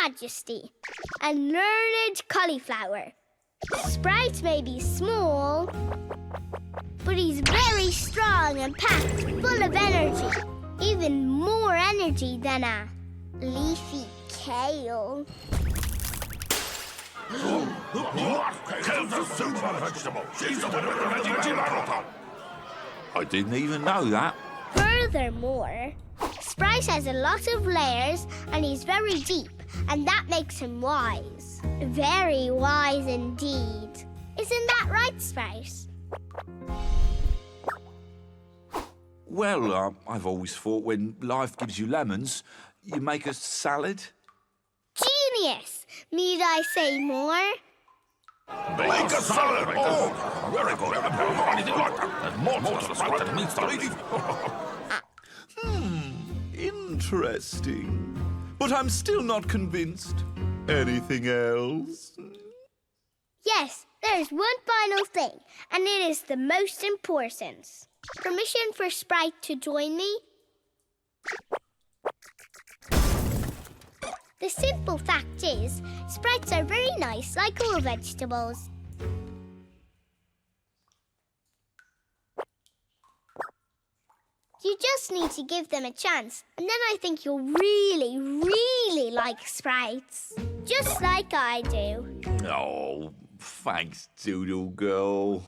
Majesty, and learned cauliflower. Sprite may be small, but he's very strong and packed full of energy. Even more energy than a leafy kale. Kale's a super vegetable. She's the winner of the veggie marathon. I didn't even know that. Furthermore, Sprite has a lot of layers and he's very deep, and that makes him wise. Very wise indeed. Isn't that right, Sprite? Well, I've always thought when life gives you lemons, you make a salad. Genius! Need I say more? Make a salad! Oh, very good. Anything like that. There's more to the Sprite than meets the leaf. Interesting. But I'm still not convinced. Anything else? Yes, there's one final thing, and it is the most important. Permission for Sprite to join me? The simple fact is, Sprites are very nice, like all vegetables. You just need to give them a chance, and then I think you'll really, really like Sprites. Just like I do. Oh, thanks, Doodle Girl.